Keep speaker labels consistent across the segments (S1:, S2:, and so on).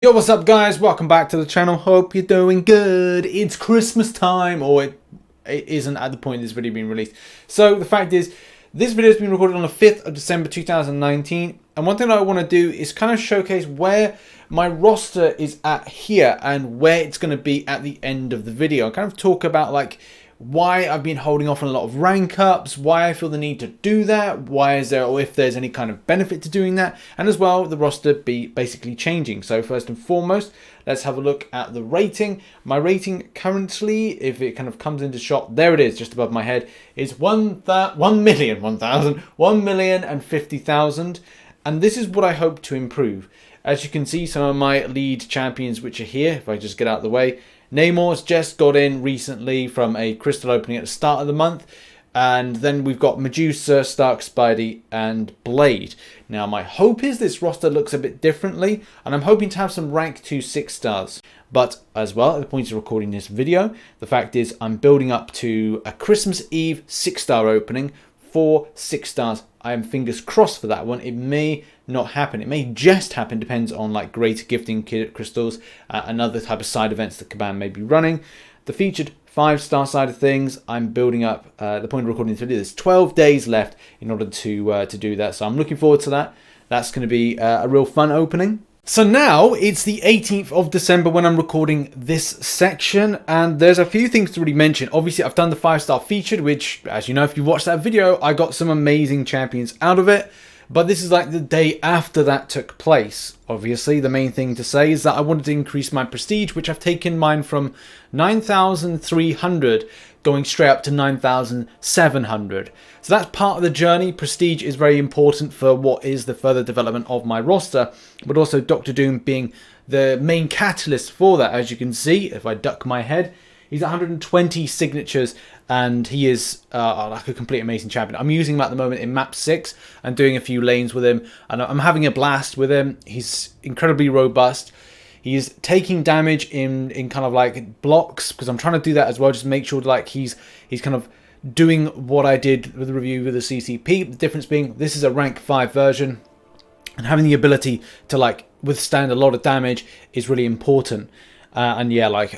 S1: Yo, what's up guys? Welcome back to the channel. Hope you're doing good. It's Christmas time, or it isn't at the point this video being released. So the fact is, this video has been recorded on the 5th of December 2019. And one thing that I want to do is kind of showcase where my roster is at here and where it's going to be at the end of the video. And kind of talk about like why I've been holding off on a lot of rank ups, why I feel the need to do that, why is there, or if there's any kind of benefit to doing that, and as well the roster be basically changing. So first and foremost, let's have a look at the rating. My rating currently, if it kind of comes into shot, there it is, just above my head, is 1,050,000, and this is what I hope to improve. As you can see, some of my lead champions which are here, if I just get out of the way, Namor's just got in recently from a crystal opening at the start of the month. And then we've got Medusa, Stark, Spidey, and Blade. Now, my hope is this roster looks a bit differently, and I'm hoping to have some rank 2 6 stars. But as well, at the point of recording this video, the fact is I'm building up to a Christmas Eve 6-star opening for 6 stars. I am fingers crossed for that one. It may not happen. It may just happen. Depends on like greater gifting crystals and other type of side events that Kabam may be running. The featured 5-star side of things, I'm building up. The point of recording this video, there's 12 days left in order to do that. So I'm looking forward to that. That's going to be a real fun opening. So now it's the 18th of December when I'm recording this section, and there's a few things to really mention. Obviously, I've done the 5-star featured, which, as you know, if you watched that video, I got some amazing champions out of it. But this is like the day after that took place. Obviously, the main thing to say is that I wanted to increase my prestige, which I've taken mine from 9,300 going straight up to 9,700. So that's part of the journey. Prestige is very important for what is the further development of my roster, but also Dr. Doom being the main catalyst for that. As you can see, if I duck my head, he's 120 signatures, and he is like a complete amazing champion. I'm using him at the moment in map 6 and doing a few lanes with him, and I'm having a blast with him. He's incredibly robust. He's taking damage in kind of like blocks, because I'm trying to do that as well, just make sure like he's kind of doing what I did with the review with the CCP. The difference being this is a rank 5 version, and having the ability to like withstand a lot of damage is really important. And yeah, like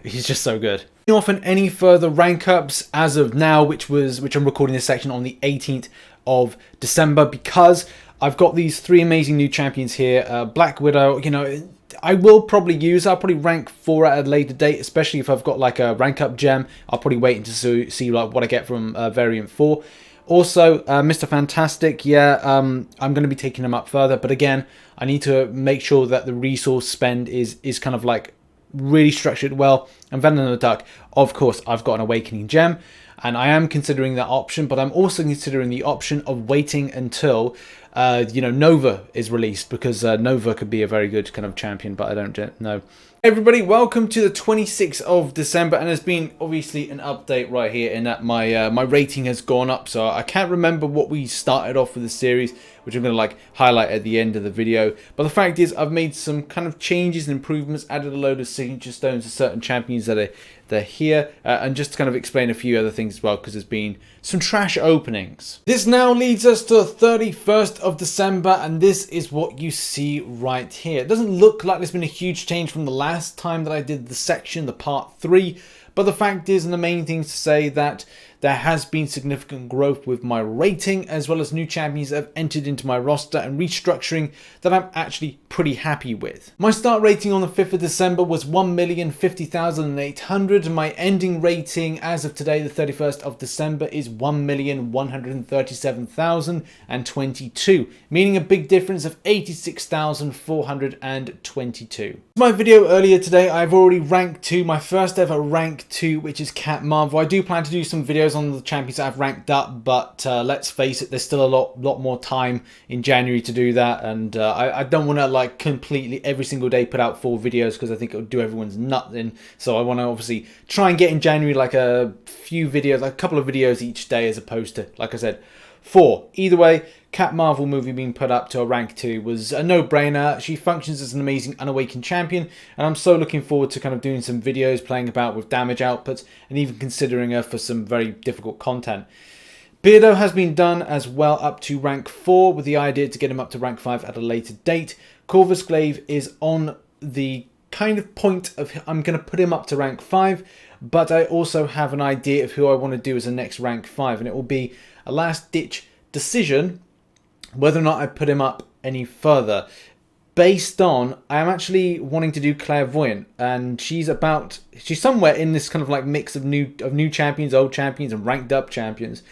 S1: he's just so good. Off on any further rank ups as of now, which I'm recording this section on the 18th of December, because I've got these 3 amazing new champions here. Black Widow, you know, I'll probably rank 4 at a later date, especially if I've got like a rank up gem. I'll probably wait until see like what I get from variant 4. Also, Mr. Fantastic, yeah, I'm going to be taking him up further, but again, I need to make sure that the resource spend is kind of like really structured well. And Venom the Duck, of course, I've got an Awakening gem, and I am considering that option, but I'm also considering the option of waiting until you know, Nova is released, because Nova could be a very good kind of champion, but I don't know. Hey everybody, welcome to the 26th of December, and there's been obviously an update right here in that my my rating has gone up. So I can't remember what we started off with the series, which I'm going to like highlight at the end of the video. But the fact is, I've made some kind of changes and improvements, added a load of signature stones to certain champions that are here, and just to kind of explain a few other things as well, because there's been some trash openings. This now leads us to the 31st of December, and this is what you see right here. It doesn't look like there's been a huge change from the last time that I did the section, the part 3, but the fact is, and the main thing to say, that there has been significant growth with my rating, as well as new champions that have entered into my roster and restructuring that I'm actually pretty happy with. My start rating on the 5th of December was 1,050,800, and my ending rating as of today, the 31st of December, is 1,137,022, meaning a big difference of 86,422. My video earlier today, I've already ranked 2, my first ever rank 2, which is Cat Marvel. I do plan to do some videos on the champions that I've ranked up, but let's face it, there's still a lot more time in January to do that, and I don't want to like completely every single day put out 4 videos, because I think it would do everyone's nut in. So I want to obviously try and get in January like a few videos, like a couple of videos each day, as opposed to, like I said, 4. Either way, Cat Marvel movie being put up to a rank 2 was a no-brainer. She functions as an amazing unawakened champion, and I'm so looking forward to kind of doing some videos playing about with damage outputs, and even considering her for some very difficult content. Beardo has been done as well up to rank 4, with the idea to get him up to rank 5 at a later date. Corvus Glaive is on the kind of point of I'm going to put him up to rank 5, but I also have an idea of who I want to do as a next rank 5, and it will be a last ditch decision whether or not I put him up any further. Based on, I am actually wanting to do Clairvoyant, and she's somewhere in this kind of like mix of new champions, old champions, and ranked up champions,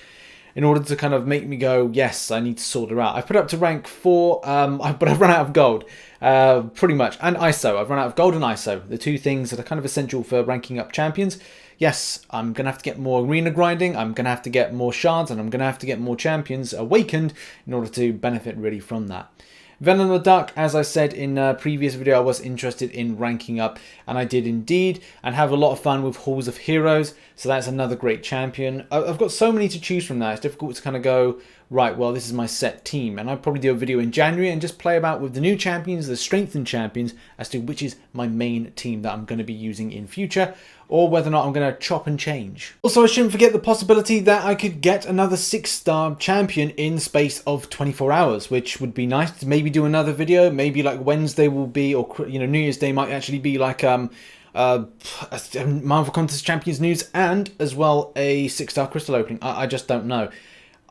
S1: in order to kind of make me go, yes, I need to sort her out. I've put her up to rank 4, but I've run out of gold, pretty much, and ISO. I've run out of gold and ISO, the two things that are kind of essential for ranking up champions. Yes, I'm going to have to get more arena grinding, I'm going to have to get more shards, and I'm going to have to get more champions awakened in order to benefit really from that. Venom in the Dark, as I said in a previous video, I was interested in ranking up, and I did indeed, and have a lot of fun with Halls of Heroes, so that's another great champion. I've got so many to choose from now, it's difficult to kind of go, right, well, this is my set team, and I'll probably do a video in January and just play about with the new champions, the strengthened champions, as to which is my main team that I'm going to be using in future, or whether or not I'm going to chop and change. Also, I shouldn't forget the possibility that I could get another 6-star champion in the space of 24 hours, which would be nice to maybe do another video. Maybe like Wednesday will be, or New Year's Day might actually be like Marvel Contest Champions news, and as well a 6-star crystal opening. I just don't know.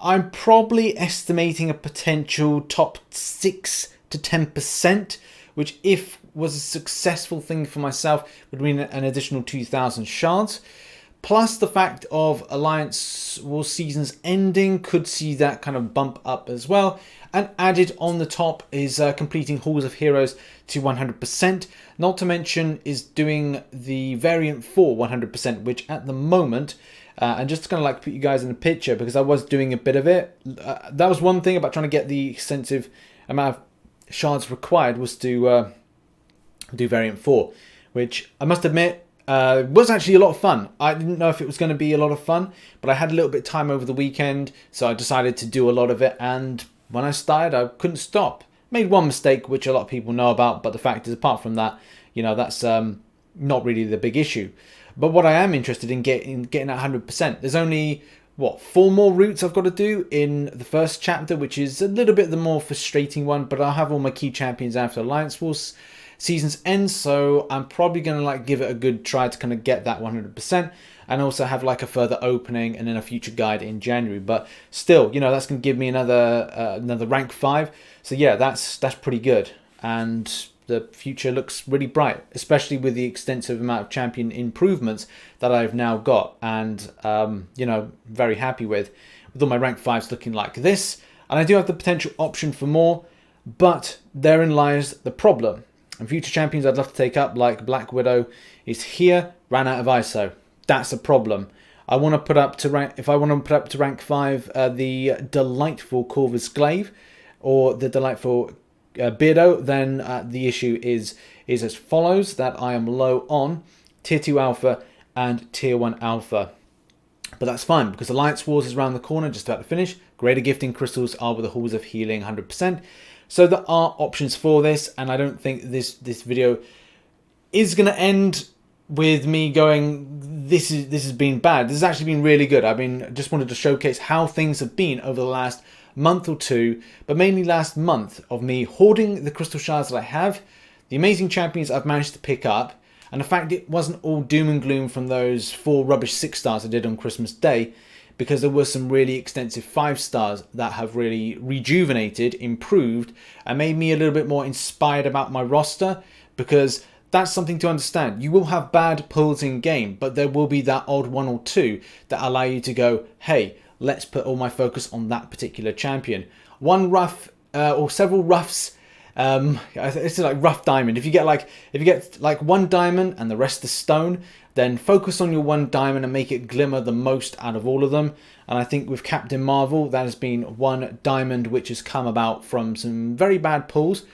S1: I'm probably estimating a potential top 6 to 10%, which if was a successful thing for myself would mean an additional 2,000 shards, plus the fact of Alliance War seasons ending could see that kind of bump up as well. And added on the top is completing Halls of Heroes to 100%, not to mention is doing the variant for 100%, which at the moment, and just to kind of like put you guys in the picture, because I was doing a bit of it, that was one thing about trying to get the extensive amount of shards required, was to do variant 4, which I must admit was actually a lot of fun. I didn't know if it was going to be a lot of fun, but I had a little bit of time over the weekend, so I decided to do a lot of it, and when I started I couldn't stop. Made one mistake, which a lot of people know about, but the fact is, apart from that, that's not really the big issue. But what I am interested in getting at 100%, there's only, what, 4 more routes I've got to do in the first chapter, which is a little bit the more frustrating one, but I'll have all my key champions after Alliance Wars season's end, so I'm probably going to like give it a good try to kind of get that 100%, and also have like a further opening and then a future guide in January. But still, that's going to give me another rank 5. So yeah, that's pretty good, and the future looks really bright, especially with the extensive amount of champion improvements that I've now got, and very happy with all my rank 5s looking like this. And I do have the potential option for more, but therein lies the problem. And future champions I'd love to take up, like Black Widow, is here, ran out of ISO. That's a problem. I want to put up to rank, if I want to put up to rank 5, the delightful Corvus Glaive, or the delightful Beardo, then the issue is as follows, that I am low on Tier 2 Alpha and Tier 1 Alpha. But that's fine, because Alliance Wars is around the corner, just about to finish. Greater Gifting Crystals are with the Halls of Healing 100%. So there are options for this, and I don't think this video is going to end with me going, this has been bad. This has actually been really good. Just wanted to showcase how things have been over the last month or two, but mainly last month, of me hoarding the crystal shards that I have, the amazing champions I've managed to pick up, and the fact it wasn't all doom and gloom from those 4 rubbish 6-stars I did on Christmas Day, because there were some really extensive 5-stars that have really rejuvenated, improved, and made me a little bit more inspired about my roster, because that's something to understand. You will have bad pulls in game, but there will be that odd 1 or 2 that allow you to go, hey, let's put all my focus on that particular champion. One rough, or several roughs, it's like rough diamond. If you get like 1 diamond and the rest is stone, then focus on your 1 diamond and make it glimmer the most out of all of them. And I think with Captain Marvel, that has been 1 diamond which has come about from some very bad pulls.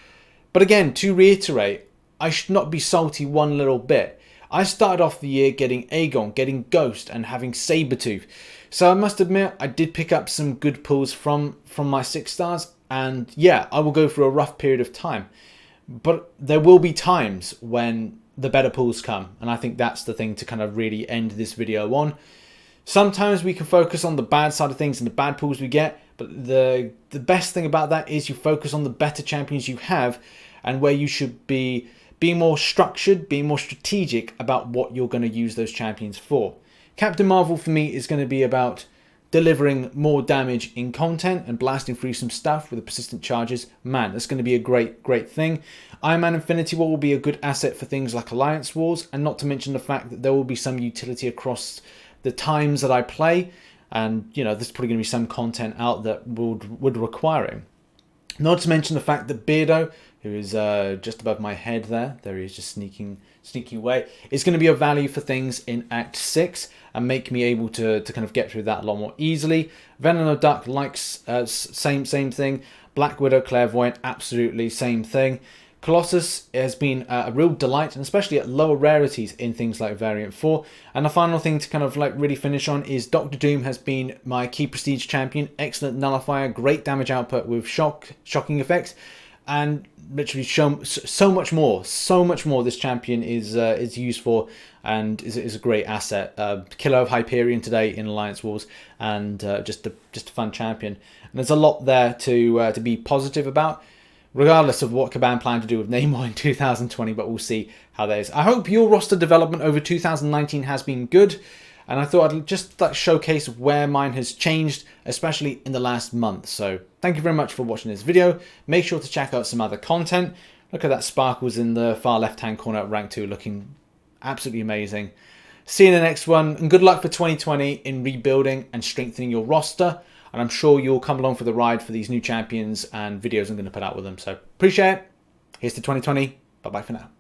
S1: But again, to reiterate, I should not be salty one little bit. I started off the year getting Aegon, getting Ghost, and having Sabretooth. So I must admit, I did pick up some good pulls from my 6-stars. And yeah, I will go through a rough period of time. But there will be times when the better pulls come, and I think that's the thing to kind of really end this video on. Sometimes we can focus on the bad side of things and the bad pulls we get, but the best thing about that is you focus on the better champions you have, and where you should be being more structured, being more strategic about what you're going to use those champions for. Captain Marvel for me is going to be about delivering more damage in content and blasting through some stuff with the persistent charges. Man, that's going to be a great thing. Iron Man Infinity War will be a good asset for things like Alliance Wars, and not to mention the fact that there will be some utility across the times that I play, and you know, there's probably going to be some content out that would require him. Not to mention the fact that Beardo, who is just above my head there he is, just sneaking away, is going to be of value for things in Act 6 and make me able to kind of get through that a lot more easily. Venom Duck likes same thing. Black Widow Clairvoyant, absolutely same thing. Colossus has been a real delight, and especially at lower rarities in things like Variant 4. And the final thing to kind of like really finish on is Doctor Doom has been my key prestige champion. Excellent nullifier, great damage output with shocking effects, and literally so much more this champion is used for, and is a great asset. Killer of Hyperion today in Alliance Wars, and just a fun champion. And there's a lot there to be positive about, regardless of what Caban plan to do with Namor in 2020, but we'll see how that is. I hope your roster development over 2019 has been good, and I thought I'd just showcase where mine has changed, especially in the last month. So thank you very much for watching this video. Make sure to check out some other content. Look at that Sparkles in the far left-hand corner at rank 2, looking absolutely amazing. See you in the next one, and good luck for 2020 in rebuilding and strengthening your roster. And I'm sure you'll come along for the ride for these new champions and videos I'm going to put out with them. So appreciate it. Here's to 2020. Bye-bye for now.